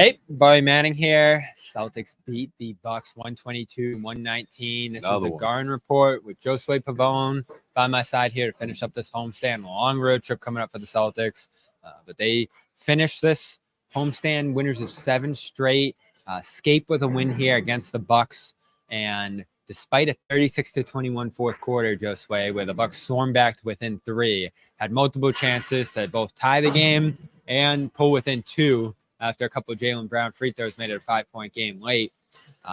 Hey, Barry Manning here. Celtics beat the Bucks 122-119. This is a Garden report with Josue Pavon by my side here to finish up this homestand. Long road trip coming up for the Celtics, but they finished this homestand winners of 7 straight. Escape with a win here against the Bucks, and despite a 36-21 fourth quarter, Josue, where the Bucks stormed back to within 3, had multiple chances to both tie the game and pull within 2. After a couple of Jaylen Brown free throws made it a 5-point game late.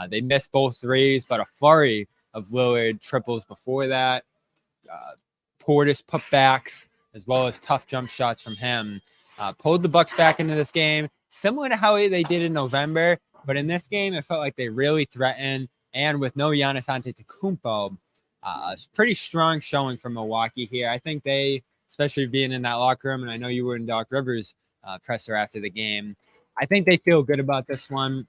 They missed both threes, but a flurry of Lillard triples before that. Portis putbacks, as well as tough jump shots from him, pulled the Bucks back into this game, similar to how they did in November. But in this game, it felt like they really threatened. And with no Giannis Antetokounmpo, a pretty strong showing from Milwaukee here. I think they, especially being in that locker room, and I know you were in Doc Rivers' presser after the game, I think they feel good about this one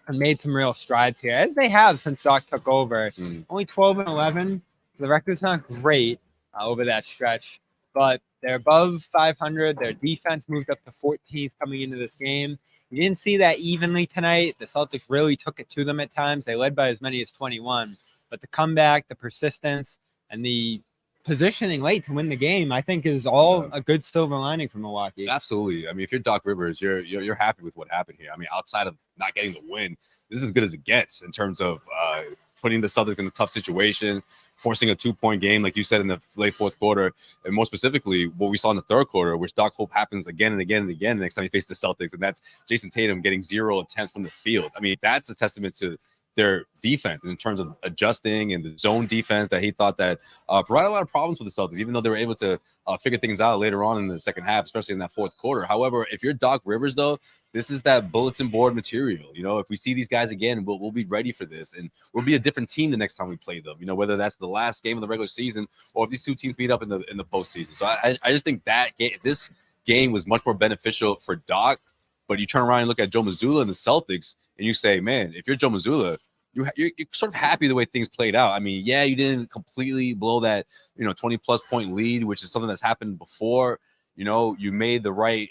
and made some real strides here, as they have since Doc took over. Only 12-11, so the record's not great over that stretch, but they're above 500. Their defense moved up to 14th coming into this game. You didn't see that evenly tonight. The Celtics really took it to them at times. They led by as many as 21, but the comeback, the persistence, and the positioning late to win the game, I think, is all a good silver lining for Milwaukee. Absolutely. I mean, if you're Doc Rivers, you're happy with what happened here. I mean, outside of not getting the win, this is as good as it gets in terms of putting the Celtics in a tough situation, forcing a 2-point game, like you said, in the late fourth quarter, and more specifically, what we saw in the third quarter, which Doc hope happens again and again and again the next time he faces the Celtics, and that's Jason Tatum getting 0 attempts from the field. I mean, that's a testament to their defense in terms of adjusting and the zone defense that he thought that provided a lot of problems for the Celtics, even though they were able to figure things out later on in the second half, especially in that fourth quarter. However, if you're Doc Rivers, though, this is that bulletin board material. You know, if we see these guys again, we'll be ready for this, and we'll be a different team the next time we play them. You know, whether that's the last game of the regular season or if these two teams meet up in the postseason. So I just think that this game was much more beneficial for Doc. But you turn around and look at Joe Mazzulla and the Celtics, and you say, man, if you're Joe Mazzulla, you're sort of happy the way things played out. I mean, yeah, you didn't completely blow that, 20-plus point lead, which is something that's happened before. You know, you made the right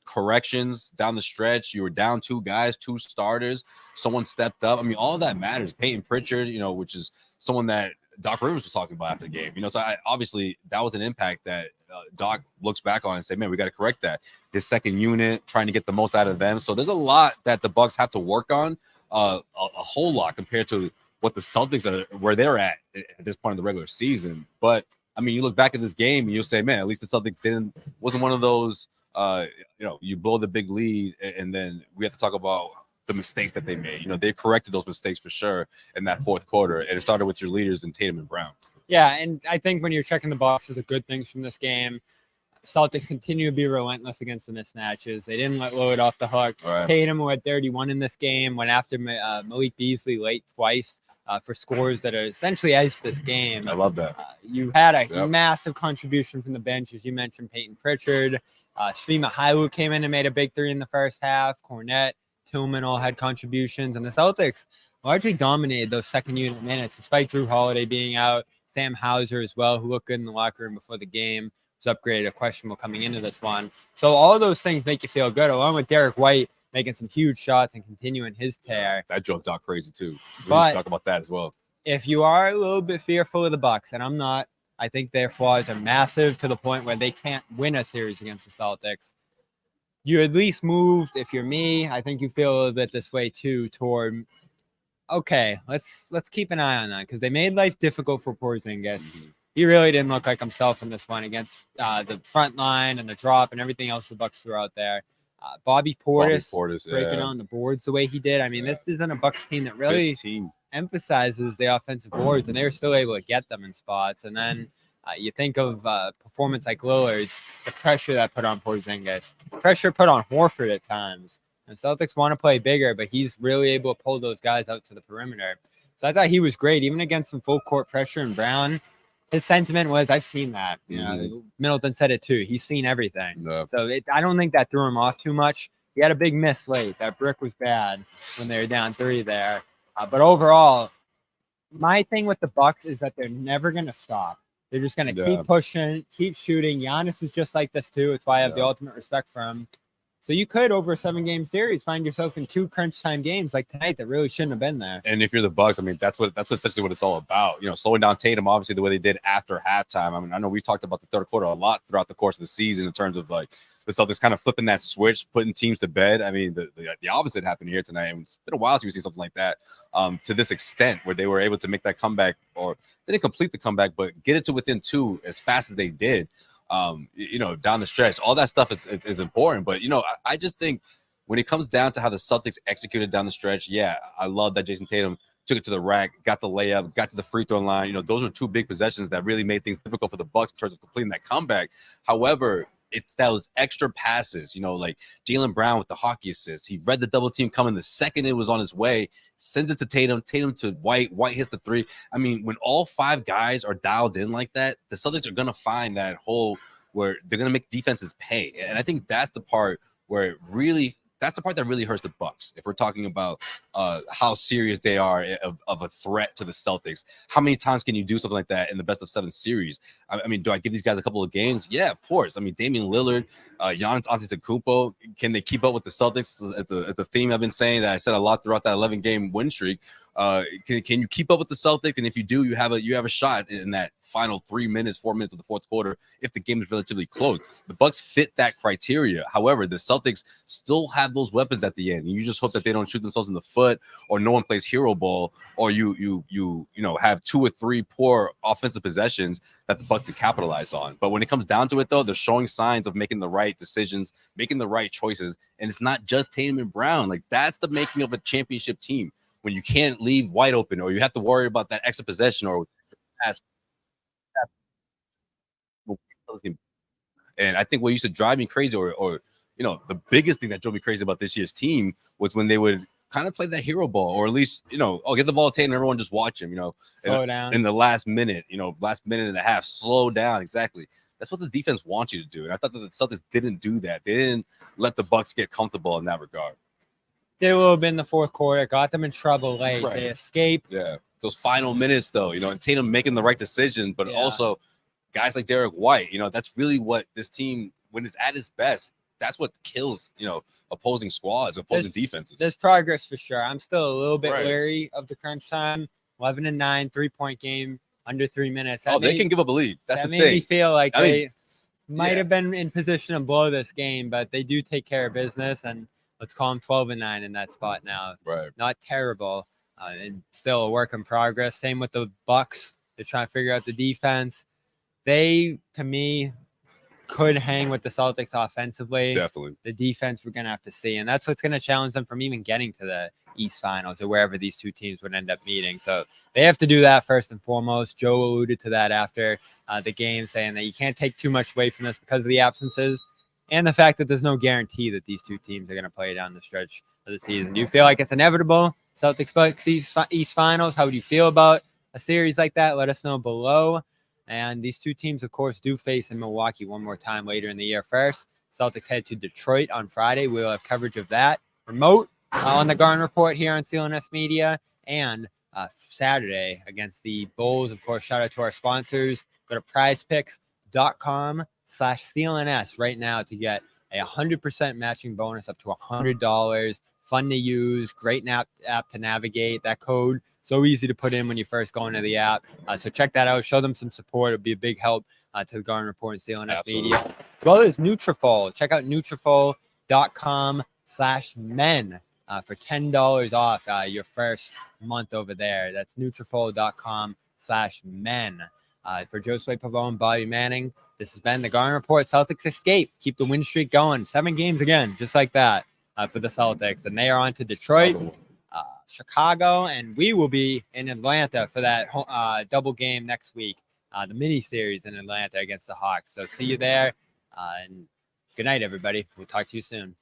corrections down the stretch. You were down 2 guys, 2 starters. Someone stepped up. I mean, all that matters. Peyton Pritchard, which is someone that Doc Rivers was talking about after the game. So obviously that was an impact that Doc looks back on and say, man, we got to correct that. His second unit, trying to get the most out of them. So there's a lot that the Bucks have to work on, a whole lot compared to what the Celtics are, where they're at this point in the regular season. But I mean, you look back at this game and you'll say, man, at least the Celtics wasn't one of those, you blow the big lead and then we have to talk about the mistakes that they made. They corrected those mistakes for sure in that fourth quarter, and it started with your leaders in Tatum and Brown. Yeah, and I think when you're checking the boxes of good things from this game, Celtics continue to be relentless against the mismatches. They didn't let Lillard off the hook. Right. Tatum, who had 31 in this game, went after Malik Beasley late twice for scores that are essentially iced this game. I love that. You had a massive contribution from the bench, as you mentioned, Peyton Pritchard. Shrima Hailu came in and made a big 3 in the first half. Cornette, Tillman all had contributions, and the Celtics largely dominated those second unit minutes, despite Drew Holiday being out. Sam Hauser as well, who looked good in the locker room before the game, was upgraded a questionable coming into this one. So all of those things make you feel good, along with Derek White making some huge shots and continuing his tear. That drove Doc crazy too. We need to talk about that as well. If you are a little bit fearful of the Bucks, and I'm not, I think their flaws are massive to the point where they can't win a series against the Celtics. You at least moved, if you're me, I think you feel a little bit this way too, toward, okay, let's keep an eye on that, because they made life difficult for Porzingis. He really didn't look like himself in this one against the front line and the drop and everything else the Bucks threw out there. Bobby Portis breaking on the boards the way he did. I mean, this isn't a Bucks team that really emphasizes the offensive boards, and they were still able to get them in spots. And then you think of performance like Lillard's, the pressure that put on Porzingis, pressure put on Horford at times. And Celtics want to play bigger, but he's really able to pull those guys out to the perimeter. So I thought he was great, even against some full court pressure and Brown. His sentiment was, I've seen that. Middleton said it too. He's seen everything. No. So I don't think that threw him off too much. He had a big miss late. That brick was bad when they were down 3 there. But overall, my thing with the Bucks is that they're never going to stop. They're just going to keep pushing, keep shooting. Giannis is just like this too. It's why I have the ultimate respect for him. So you could, over a 7-game series, find yourself in 2 crunch time games like tonight that really shouldn't have been there. And if you're the Bucks, I mean, that's essentially what it's all about. Slowing down Tatum, obviously, the way they did after halftime. I mean, I know we've talked about the third quarter a lot throughout the course of the season in terms of like the Celtics kind of flipping that switch, putting teams to bed. I mean, the opposite happened here tonight. And it's been a while since we see something like that to this extent, where they were able to make that comeback, or they didn't complete the comeback, but get it to within 2 as fast as they did. Down the stretch, all that stuff is important. But I just think when it comes down to how the Celtics executed down the stretch, yeah, I love that Jason Tatum took it to the rack, got the layup, got to the free throw line. Those were 2 big possessions that really made things difficult for the Bucks in terms of completing that comeback. However, it's those extra passes, like Jaylen Brown with the hockey assist. He read the double team coming the second it was on its way, sends it to Tatum to White hits the 3. I mean, when all 5 guys are dialed in like that, the Celtics are going to find that hole where they're going to make defenses pay. And I think that's the part where that's the part that really hurts the Bucks. If we're talking about how serious they are of a threat to the Celtics, how many times can you do something like that in the best of 7 series? I mean, do I give these guys a couple of games? Yeah, of course. I mean, Damian Lillard, Giannis Antetokounmpo, can they keep up with the Celtics? It's a theme I've been saying that I said a lot throughout that 11-game win streak. Can you keep up with the Celtics? And if you do, you have a shot in that final 4 minutes of the fourth quarter if the game is relatively close. The Bucks fit that criteria. However, the Celtics still have those weapons at the end. And you just hope that they don't shoot themselves in the foot, or no one plays hero ball, or you have 2 or 3 poor offensive possessions that the Bucks can capitalize on. But when it comes down to it, though, they're showing signs of making the right decisions, making the right choices. And it's not just Tatum and Brown. Like, that's the making of a championship team. When you can't leave wide open, or you have to worry about that extra possession or pass. And I think what used to drive me crazy, or the biggest thing that drove me crazy about this year's team was when they would kind of play that hero ball, or at least, get the ball to Tatum and everyone just watch him, slow down in the last minute and a half, slow down. Exactly. That's what the defense wants you to do. And I thought that the Celtics didn't do that. They didn't let the Bucks get comfortable in that regard. They will have been the fourth quarter, got them in trouble late. Right. They escaped. Yeah. Those final minutes, though, and Tatum making the right decision, but also guys like Derek White, that's really what this team, when it's at its best, that's what kills, opposing squads, opposing defenses. There's progress for sure. I'm still a little bit leery of the crunch time. 11-9, 3-point game, under 3 minutes. They can give up a lead. That's the thing. That made me feel like they might have been in position to blow this game, but they do take care of business, and let's call them 12-9 in that spot now. Right. Not terrible, and still a work in progress. Same with the Bucks. They're trying to figure out the defense. They, to me, could hang with the Celtics offensively. Definitely. The defense we're going to have to see, and that's what's going to challenge them from even getting to the East Finals or wherever these 2 teams would end up meeting. So they have to do that first and foremost. Joe alluded to that after the game, saying that you can't take too much away from this because of the absences and the fact that there's no guarantee that these 2 teams are going to play down the stretch of the season. Do you feel like it's inevitable? Celtics Bucks East Finals. How would you feel about a series like that? Let us know below. And these 2 teams, of course, do face in Milwaukee one more time later in the year. First, Celtics head to Detroit on Friday. We'll have coverage of that remote on the Garden Report here on CLNS Media. And Saturday against the Bulls. Of course, shout out to our sponsors. Go to PrizePicks.com/CLNS right now to get a 100% matching bonus up to $100. Fun to use, great app to navigate. That code so easy to put in when you first go into the app. So check that out. Show them some support. It'll be a big help to the Garden Report and CLNS Media. As well as Nutrafol. Check out Nutrafol.com/men for $10 off your first month over there. That's Nutrafol.com/men. For Josue, Pavon, Bobby Manning, this has been the Garden Report. Celtics escape. Keep the win streak going. 7 games again, just like that for the Celtics. And they are on to Detroit, Chicago, and we will be in Atlanta for that double game next week, the mini series in Atlanta against the Hawks. So see you there. And good night, everybody. We'll talk to you soon.